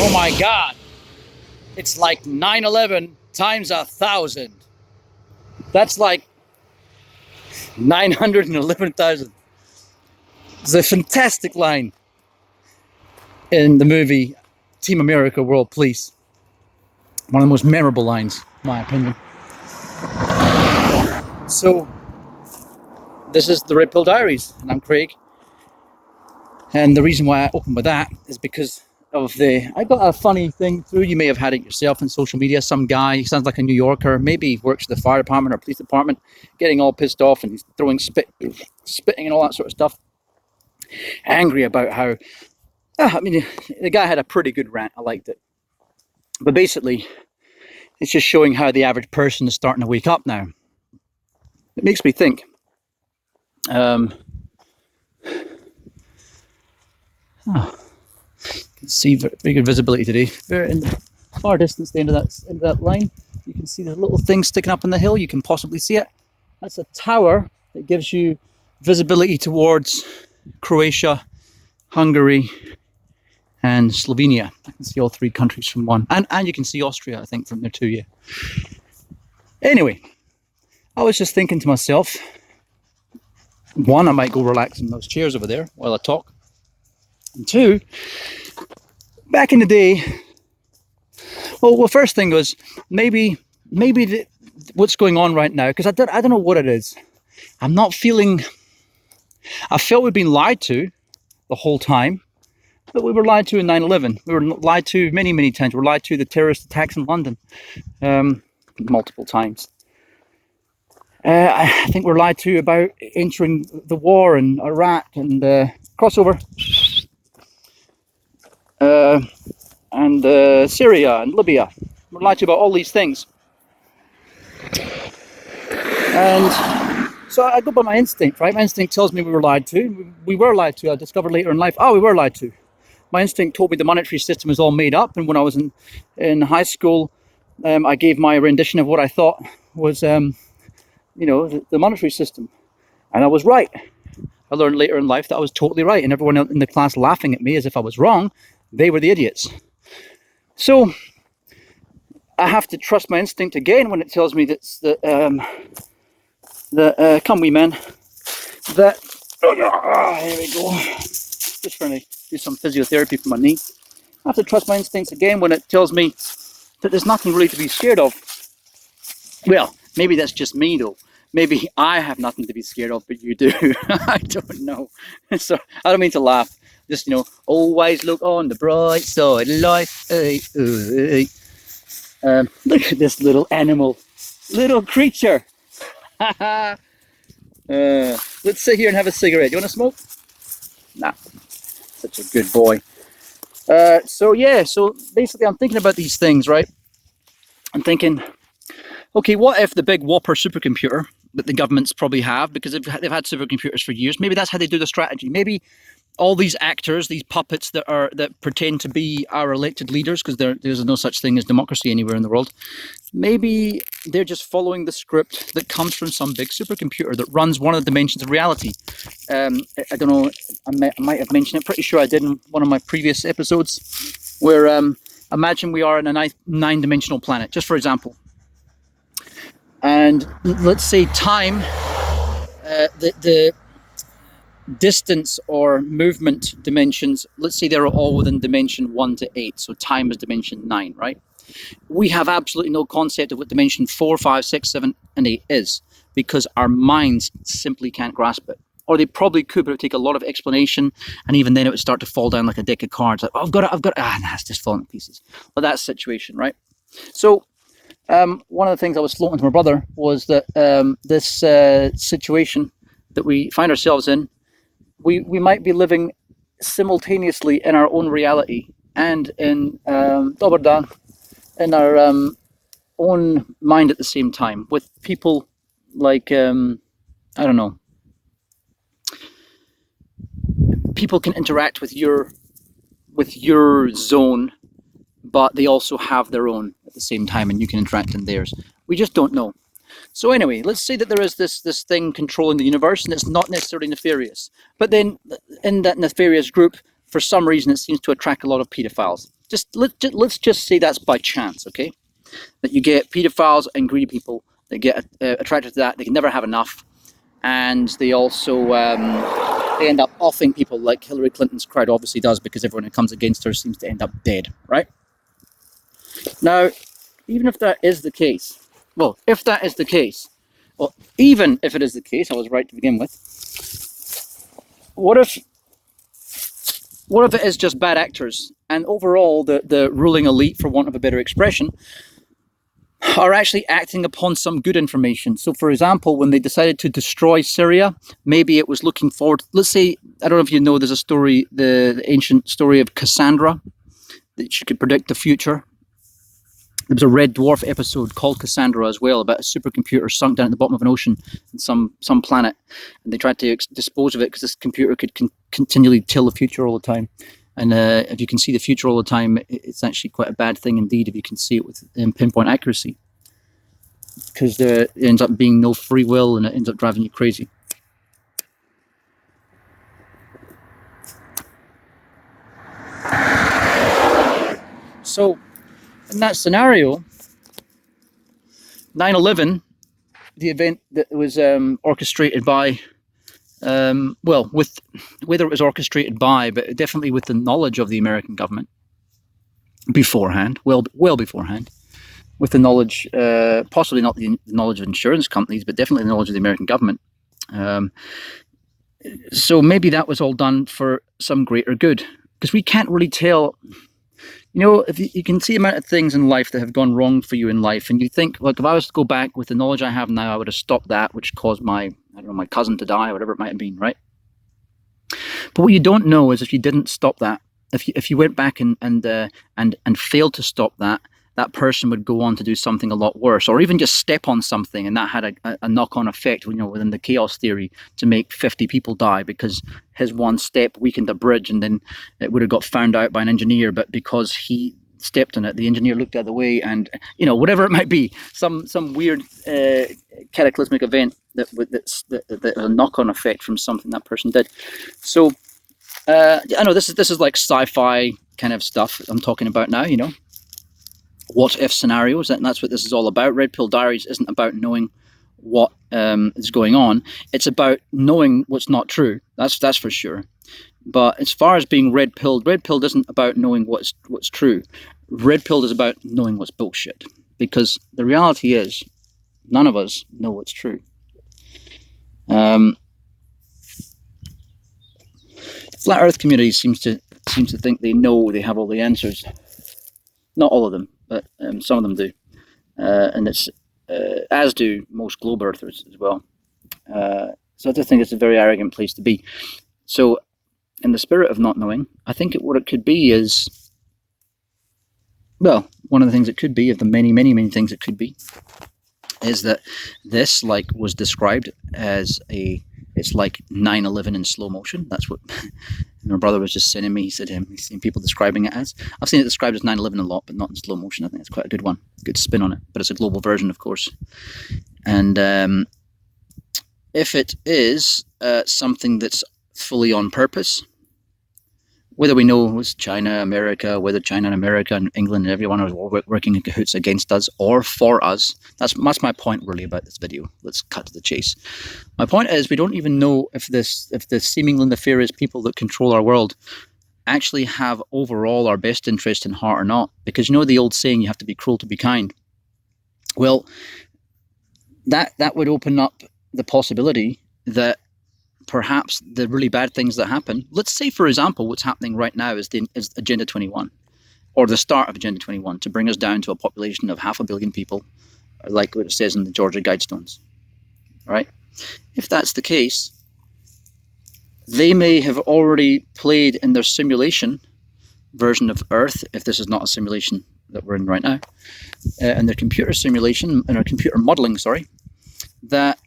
Oh my God. It's like 9/11 times 1,000. That's like 911,000. It's a fantastic line in the movie Team America World Police. One of the most memorable lines, in my opinion. So, this is the Redpill Diaries, and I'm Craig. And the reason why I opened with that is because of I got a funny thing through. You may have had it yourself in social media. Some guy, he sounds like a New Yorker, maybe he works at the fire department or police department, getting all pissed off and he's throwing spitting and all that sort of stuff. Angry about how, the guy had a pretty good rant. I liked it. But basically, it's just showing how the average person is starting to wake up now. It makes me think. You can see very good visibility today. Very in the far distance, the end of that line, you can see the little thing sticking up on the hill. You can possibly see it. That's a tower that gives you visibility towards Croatia, Hungary, and Slovenia. I can see all three countries from one, and you can see Austria, I think, from there too. Yeah. Anyway, I was just thinking to myself, one, I might go relax in those chairs over there while I talk. And two, back in the day, well, first thing was maybe what's going on right now, because I don't know what it is. I'm not feeling. I felt we've been lied to the whole time, but we were lied to in 9/11. We were lied to many, many times. We were lied to the terrorist attacks in London, multiple times. I think we're lied to about entering the war in Iraq and crossover. And Syria and Libya. We're lied to about all these things. And so I go by my instinct, right? My instinct tells me we were lied to. We were lied to. I discovered later in life, we were lied to. My instinct told me the monetary system was all made up. And when I was in high school, I gave my rendition of what I thought was, the monetary system. And I was right. I learned later in life that I was totally right. And everyone in the class laughing at me as if I was wrong. They were the idiots. So I have to trust my instinct again when it tells me that come wee man, that here we go. Just trying to do some physiotherapy for my knee. I have to trust my instincts again when it tells me that there's nothing really to be scared of. Well, maybe that's just me though. Maybe I have nothing to be scared of, but you do. I don't know. So I don't mean to laugh. Just, always look on the bright side of life. Look at this little animal, little creature. Let's sit here and have a cigarette. You want to smoke? Nah, such a good boy. So basically I'm thinking about these things, right? I'm thinking, okay, what if the big whopper supercomputer that the governments probably have, because they've had supercomputers for years, maybe that's how they do the strategy. Maybe all these actors, these puppets that pretend to be our elected leaders, because there's no such thing as democracy anywhere in the world, maybe they're just following the script that comes from some big supercomputer that runs one of the dimensions of reality. I don't know, I might have mentioned it, pretty sure I did in one of my previous episodes, where imagine we are in a nine-dimensional planet, just for example. And let's say time, the distance or movement dimensions, let's say they're all within dimension 1 to 8, so time is dimension 9, right? We have absolutely no concept of what dimension 4, 5, 6, 7, and 8 is, because our minds simply can't grasp it. Or they probably could, but it would take a lot of explanation, and even then it would start to fall down like a deck of cards. Like, I've got it, it's just falling to pieces. But that situation, right? So one of the things I was floating to my brother was that this situation that we find ourselves in, we might be living simultaneously in our own reality and in in our own mind at the same time, with people like I don't know, people can interact with your zone, but they also have their own at the same time, and you can interact in theirs. We just don't know. So anyway, let's say that there is this thing controlling the universe, and it's not necessarily nefarious. But then in that nefarious group, for some reason, it seems to attract a lot of pedophiles. let's just say that's by chance, okay? That you get pedophiles and greedy people that get attracted to that. They can never have enough, and they also they end up offing people like Hillary Clinton's crowd obviously does, because everyone who comes against her seems to end up dead, right? Now, even if that is the case, well, if that is the case, well, even if it is the case, I was right to begin with. What if it is just bad actors, and overall the ruling elite, for want of a better expression, are actually acting upon some good information? So, for example, when they decided to destroy Syria, maybe it was looking forward. Let's say, I don't know if you know, there's a story, the ancient story of Cassandra, that she could predict the future. There was a Red Dwarf episode called Cassandra as well, about a supercomputer sunk down at the bottom of an ocean in some planet, and they tried to dispose of it because this computer could continually tell the future all the time. And if you can see the future all the time, it's actually quite a bad thing indeed if you can see it with pinpoint accuracy, because there ends up being no free will, and it ends up driving you crazy. So, in that scenario, 9/11, the event that was orchestrated by, well, with whether it was orchestrated by, but definitely with the knowledge of the American government beforehand, well beforehand, with the knowledge, possibly not the knowledge of insurance companies, but definitely the knowledge of the American government. So maybe that was all done for some greater good, because we can't really tell. You know, if you can see the amount of things in life that have gone wrong for you in life, and you think, like, if I was to go back with the knowledge I have now, I would have stopped that, which caused my, I don't know, my cousin to die, or whatever it might have been, right? But what you don't know is if you didn't stop that, if you went back and failed to stop that, that person would go on to do something a lot worse, or even just step on something, and that had a knock-on effect, you know, within the chaos theory, to make 50 people die because his one step weakened a bridge, and then it would have got found out by an engineer, but because he stepped on it, the engineer looked the other way, and, you know, whatever it might be, some weird cataclysmic event that a knock-on effect from something that person did. So I know this is like sci-fi kind of stuff I'm talking about now, you know. What if scenarios, and that's what this is all about. Red Pill Diaries isn't about knowing what is going on. It's about knowing what's not true. That's for sure. But as far as being red pilled isn't about knowing what's true. Red pilled is about knowing what's bullshit. Because the reality is, none of us know what's true. Flat Earth community seems to think they know, they have all the answers. Not all of them, but some of them do, and it's as do most globe earthers as well. So I just think it's a very arrogant place to be. So, in the spirit of not knowing, I think what it could be is, well, one of the things it could be, of the many, many, many things it could be, is that this, like, was described as it's like 9/11 in slow motion. That's what my brother was just sending me. He said he's seen people describing it as. I've seen it described as 9/11 a lot, but not in slow motion. I think it's quite a good one, good spin on it. But it's a global version, of course. And if it is something that's fully on purpose, whether we know it was China, America, whether China and America and England and everyone are working in cahoots against us or for us, that's my point really about this video. Let's cut to the chase. My point is, we don't even know if the seemingly nefarious people that control our world actually have overall our best interest in heart or not. Because you know the old saying, you have to be cruel to be kind. Well, that would open up the possibility that perhaps the really bad things that happen, let's say, for example, what's happening right now is Agenda 21, or the start of Agenda 21, to bring us down to a population of 500 million people, like what it says in the Georgia Guidestones, right? If that's the case, they may have already played in their simulation version of Earth, if this is not a simulation that we're in right now, in their computer simulation, in our computer modeling, sorry, that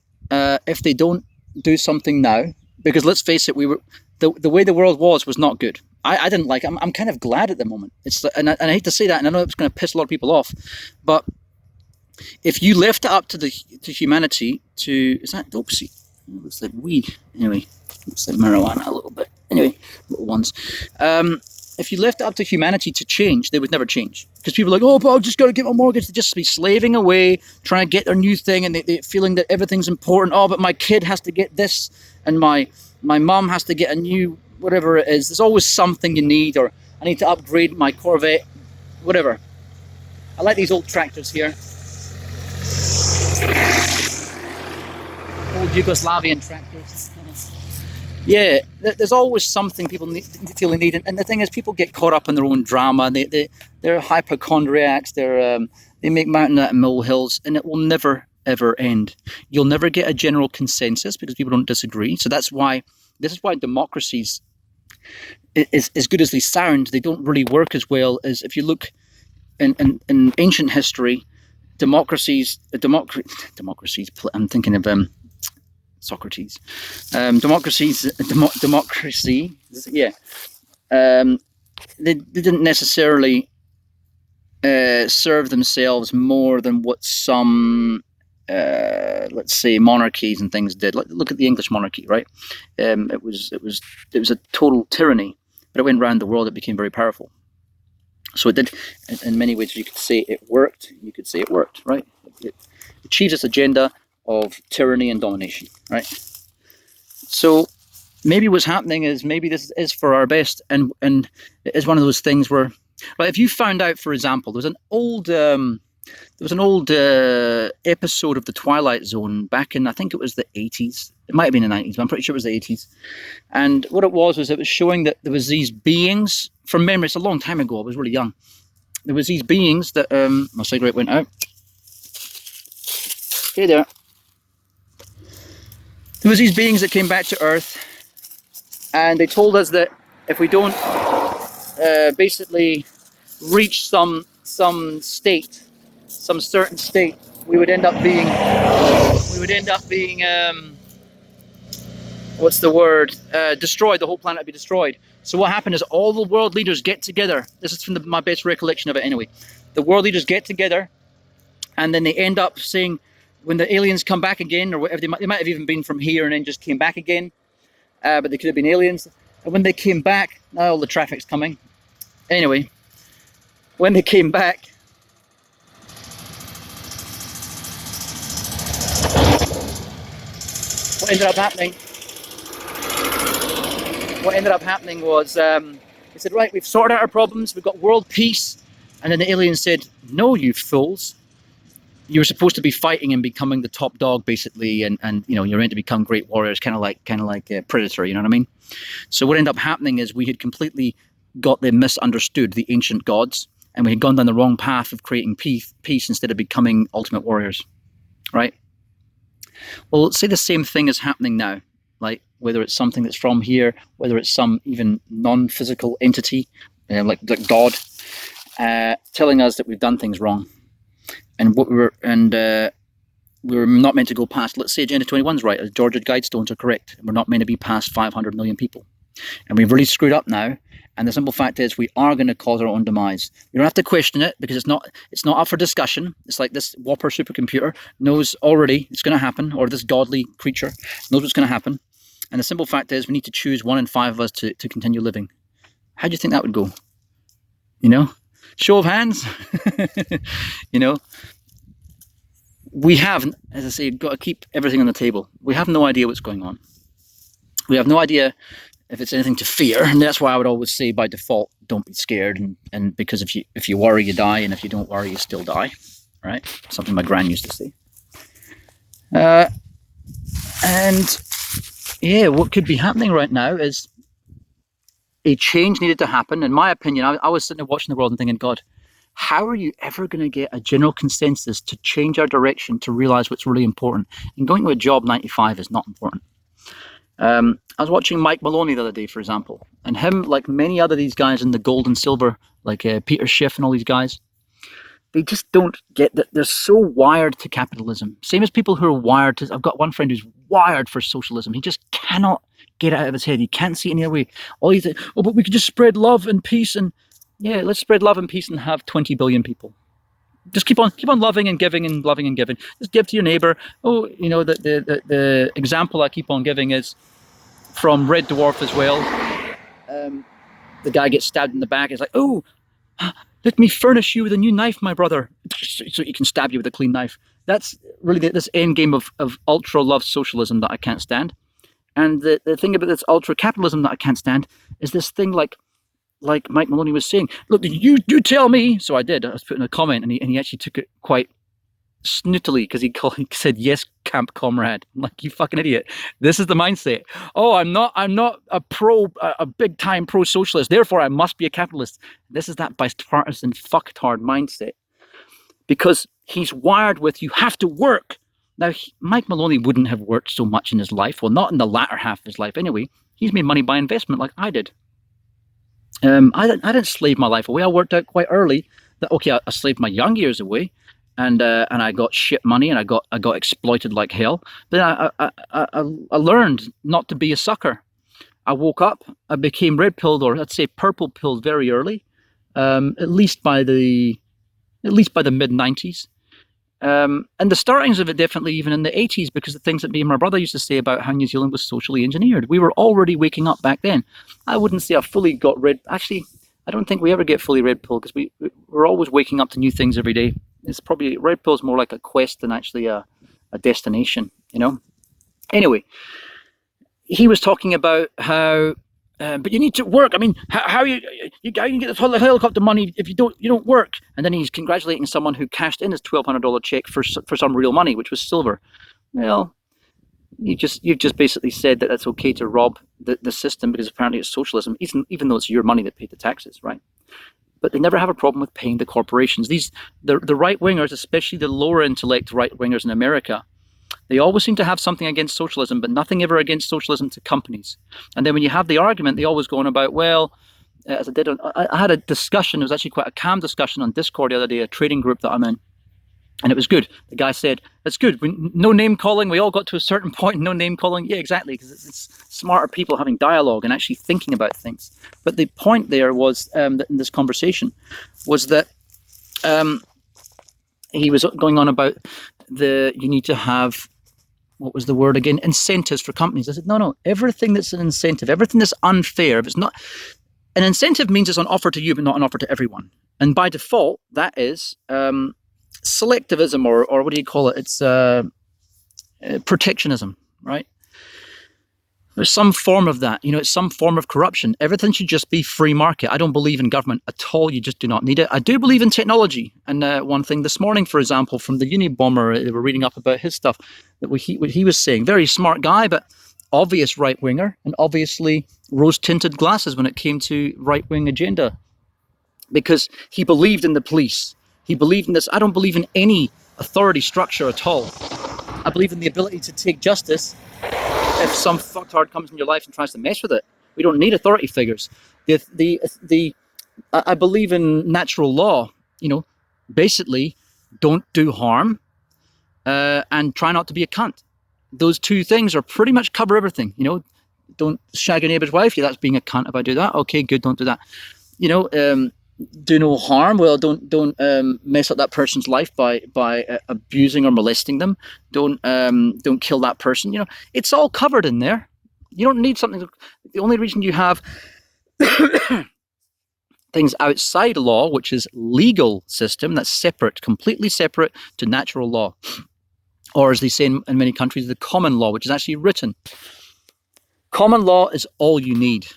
if they don't do something now, because let's face it, the way the world was not good. I didn't like it. I'm kind of glad at the moment. And I hate to say that, and I know it's going to piss a lot of people off, but if you left it up to humanity to, is that dope? It looks like weed. Anyway, looks like marijuana a little bit. Anyway, little ones. if you left it up to humanity to change, they would never change. Because people are like, oh, but I've just got to get my mortgage. They just be slaving away, trying to get their new thing, and they feeling that everything's important. Oh, but my kid has to get this, and my mum has to get a new whatever it is. There's always something you need, or I need to upgrade my Corvette, whatever. I like these old tractors here. Old Yugoslavian tractors. Yeah, there's always something people feel they need, and the thing is, people get caught up in their own drama. They're hypochondriacs. They make mountain out of molehills, and it will never ever end. You'll never get a general consensus because people don't disagree. So this is why democracies, as good as they sound, they don't really work as well as if you look in ancient history. Democracies. I'm thinking of Socrates. Democracy. Yeah. They didn't necessarily serve themselves more than what some, let's say, monarchies and things did. Look at the English monarchy, right? It was a total tyranny, but it went around the world. It became very powerful. So it did, in many ways. You could say it worked. You could say it worked, right? It achieved its agenda of tyranny and domination, right? So maybe what's happening is maybe this is for our best, and it is one of those things where, right? If you found out, for example, there was an old episode of the Twilight Zone back in, I think it was the 80s. It might have been the 90s, but I'm pretty sure it was the 80s. And what it was it was showing that there was these beings, from memory, it's a long time ago, I was really young. There was these beings that, my cigarette went out. Hey there. There was these beings that came back to Earth, and they told us that if we don't basically reach some state, some certain state, we would end up being what's the word? Destroyed. The whole planet would be destroyed. So what happened is all the world leaders get together. This is from my best recollection of it anyway. The world leaders get together, and then they end up saying, when the aliens come back again, or whatever, they might have even been from here and then just came back again, but they could have been aliens. And when they came back, now all the traffic's coming. Anyway, when they came back, what ended up happening was they said, right, we've sorted out our problems, we've got world peace. And then the aliens said, no, you fools. You were supposed to be fighting and becoming the top dog, basically, and you're meant to become great warriors, kind of like Predator, you know what I mean? So what ended up happening is we had completely got them misunderstood, the ancient gods, and we had gone down the wrong path of creating peace instead of becoming ultimate warriors, right? Well, let's say the same thing is happening now, like whether it's something that's from here, whether it's some even non-physical entity, like God, telling us that we've done things wrong. And we were not meant to go past, let's say Agenda 21 is right, as Georgia Guidestones are correct, and we're not meant to be past 500 million people. And we've really screwed up now, and the simple fact is we are going to cause our own demise. We don't have to question it, because it's not up for discussion. It's like this whopper supercomputer knows already it's going to happen, or this godly creature knows what's going to happen. And the simple fact is we need to choose 1 in 5 of us to continue living. How do you think that would go? You know? Show of hands. You know, we have, as I say, got to keep everything on the table. We have no idea what's going on. We have no idea if it's anything to fear, and that's why I would always say by default, don't be scared, and because if you worry, you die, and if you don't worry, you still die, right? Something my gran used to say. And yeah, what could be happening right now is a change needed to happen. In my opinion, I was sitting there watching the world and thinking, God, how are you ever going to get a general consensus to change our direction, to realize what's really important? And going to a job 9 to 5 is not important. I was watching Mike Maloney the other day, for example, and him, like many other these guys in the gold and silver, like Peter Schiff and all these guys, they just don't get that. They're so wired to capitalism. Same as people who are wired to, I've got one friend who's wired for socialism. He just cannot get it out of his head. He can't see it any other way. All he thinks, oh, but we could just spread love and peace, and yeah, let's spread love and peace and have 20 billion people. Just keep on loving and giving and loving and giving. Just give to your neighbor. Oh, you know, the example I keep on giving is from Red Dwarf as well. the guy gets stabbed in the back. It's like, oh, let me furnish you with a new knife, my brother, so he can stab you with a clean knife. That's really this end game of ultra love socialism that I can't stand. And the thing about this ultra capitalism that I can't stand is this thing like Mike Maloney was saying, look, you tell me. So I did. I was putting a comment, and he actually took it quite snootily because he said, yes, camp comrade. I'm like, you fucking idiot. This is the mindset. Oh, I'm not a big time pro socialist, therefore I must be a capitalist. This is that bipartisan fucktard mindset, because he's wired with, you have to work. Now, Mike Maloney wouldn't have worked so much in his life. Well, not in the latter half of his life anyway. He's made money by investment like I did. I didn't slave my life away. I worked out quite early that, okay, I slaved my young years away, and I got shit money, and I got exploited like hell. But I learned not to be a sucker. I woke up, I became red pilled, or let's say purple pilled, very early, at least by the mid-90s. And the startings of it definitely even in the 80s, because the things that me and my brother used to say about how New Zealand was socially engineered. We were already waking up back then. I wouldn't say I fully got red. Actually, I don't think we ever get fully red pill, because we're always waking up to new things every day. It's probably, red pill is more like a quest than actually a destination, you know? Anyway, he was talking about how, but you need to work. I mean, how you can get the helicopter money if you don't work. And then he's congratulating someone who cashed in his $1,200 check for some real money, which was silver. Well, you've just basically said that that's okay to rob the system because apparently it's socialism, even though it's your money that paid the taxes, right? But they never have a problem with paying the corporations. The right wingers, especially the lower intellect right wingers in America, they always seem to have something against socialism, but nothing ever against socialism to companies. And then when you have the argument, they always go on about, well, as I did, I had a discussion. It was actually quite a calm discussion on Discord the other day, a trading group that I'm in. And it was good. The guy said, that's good. No name calling. We all got to a certain point, no name calling. Yeah, exactly. Because it's smarter people having dialogue and actually thinking about things. But the point there was, that in this conversation, was that he was going on about you need to have, what was the word again? Incentives for companies. I said, no, everything that's an incentive, everything that's unfair, if it's not, an incentive means it's on offer to you, but not on offer to everyone. And by default, that is selectivism, or what do you call it? It's protectionism, right? There's some form of that. It's some form of corruption. Everything should just be free market. I don't believe in government at all. You just do not need it. I do believe in technology. And one thing this morning, for example, from the Unabomber, they were reading up about his stuff, that what he was saying, very smart guy, but obvious right-winger, and obviously rose-tinted glasses when it came to right-wing agenda, because he believed in the police. He believed in this. I don't believe in any authority structure at all. I believe in the ability to take justice if some fucktard comes in your life and tries to mess with it. We don't need authority figures. I believe in natural law. Basically, don't do harm, and try not to be a cunt. Those two things are pretty much cover everything. Don't shag your neighbor's wife. Yeah, that's being a cunt. If I do that, okay, good. Don't do that. Do no harm. Well, don't mess up that person's life by abusing or molesting them. Don't kill that person. It's all covered in there. You don't need something. The only reason you have things outside law, which is legal system, that's separate, completely separate to natural law, or as they say in many countries, the common law, which is actually written. Common law is all you need.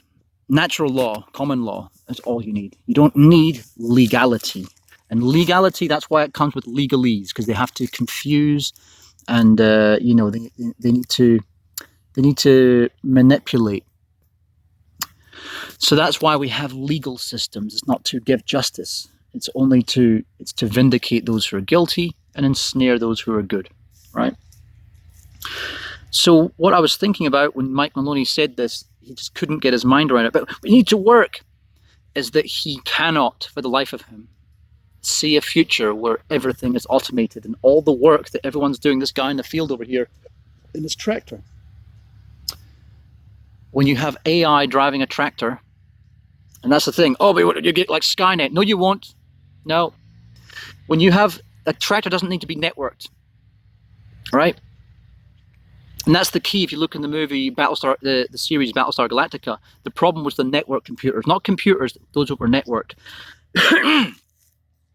Natural law, common law, is all you need. You don't need legality. And legality, that's why it comes with legalese, because they have to confuse, and they need to manipulate. So that's why we have legal systems. It's not to give justice. It's to vindicate those who are guilty and ensnare those who are good, right? So what I was thinking about when Mike Maloney said this, he just couldn't get his mind around it. But we need to work, is that he cannot, for the life of him, see a future where everything is automated and all the work that everyone's doing, this guy in the field over here in this tractor. When you have AI driving a tractor, and that's the thing, but you get like Skynet. No, you won't. No. When you have a tractor, doesn't need to be networked, right? And that's the key. If you look in the movie Battlestar, the series Battlestar Galactica, the problem was the network computers, not computers, those that were networked.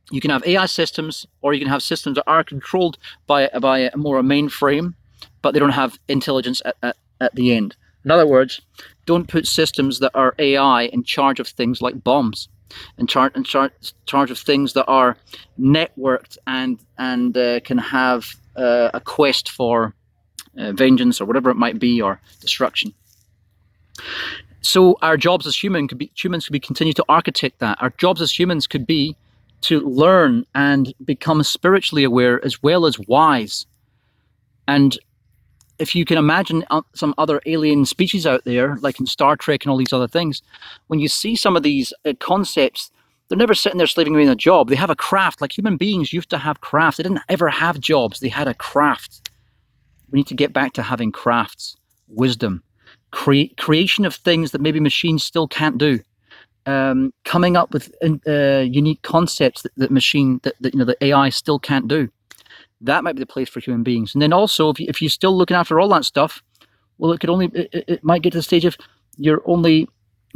You can have AI systems, or you can have systems that are controlled by a mainframe, but they don't have intelligence at the end. In other words, don't put systems that are AI in charge of things like bombs, in charge of things that are networked and can have a quest for vengeance or whatever it might be, or destruction. So our jobs as humans could be continue to architect that. Our jobs as humans could be to learn and become spiritually aware as well as wise. And if you can imagine some other alien species out there, like in Star Trek and all these other things, when you see some of these concepts, they're never sitting there slaving away in a job. They have a craft. Like human beings used to have crafts. They didn't ever have jobs. They had a craft. We need to get back to having crafts, wisdom, creation of things that maybe machines still can't do. Coming up with unique concepts that the AI still can't do. That might be the place for human beings. And then also, if you're still looking after all that stuff, well, it might get to the stage of your only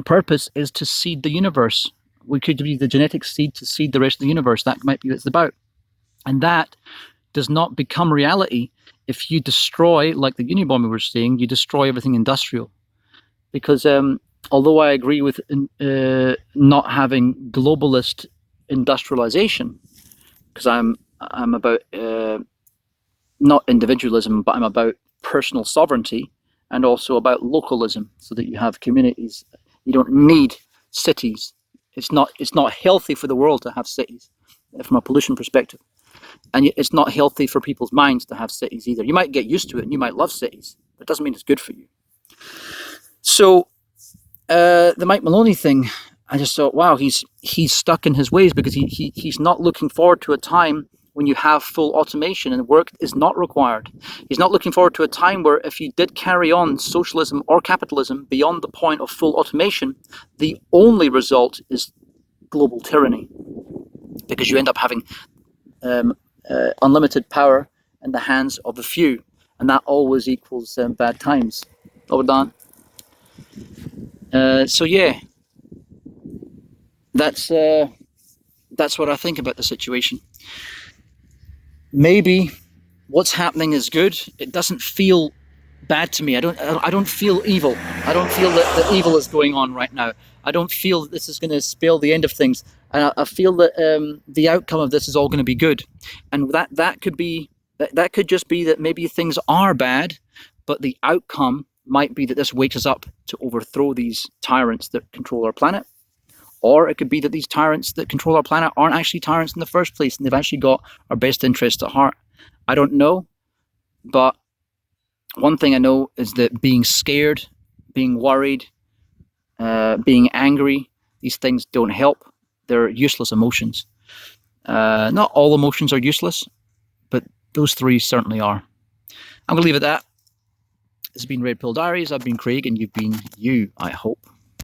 purpose is to seed the universe. We could be the genetic seed to seed the rest of the universe. That might be what it's about. And that does not become reality if you destroy, like the Unabomber we were saying, you destroy everything industrial. Because although I agree with not having globalist industrialization, because I'm about not individualism, but I'm about personal sovereignty, and also about localism, so that you have communities. You don't need cities. It's not healthy for the world to have cities, from a pollution perspective, and it's not healthy for people's minds to have cities either. You might get used to it, and you might love cities, but it doesn't mean it's good for you. So the Mike Maloney thing, I just thought, wow, he's stuck in his ways, because he's not looking forward to a time when you have full automation and work is not required. He's not looking forward to a time where if you did carry on socialism or capitalism beyond the point of full automation, the only result is global tyranny, because you end up having unlimited power in the hands of a few, and that always equals bad times. Over done. So yeah, that's what I think about the situation. Maybe what's happening is good. It doesn't feel bad to me. I don't feel evil. I don't feel that evil is going on right now. I don't feel that this is going to spell the end of things. And I feel that the outcome of this is all going to be good. And that could just be that maybe things are bad, but the outcome might be that this wakes us up to overthrow these tyrants that control our planet. Or it could be that these tyrants that control our planet aren't actually tyrants in the first place, and they've actually got our best interests at heart. I don't know, but one thing I know is that being scared, being worried, being angry, these things don't help. They're useless emotions. Not all emotions are useless, but those three certainly are. I'm going to leave it at that. This has been Redpill Diaries. I've been Craig, and you've been you, I hope.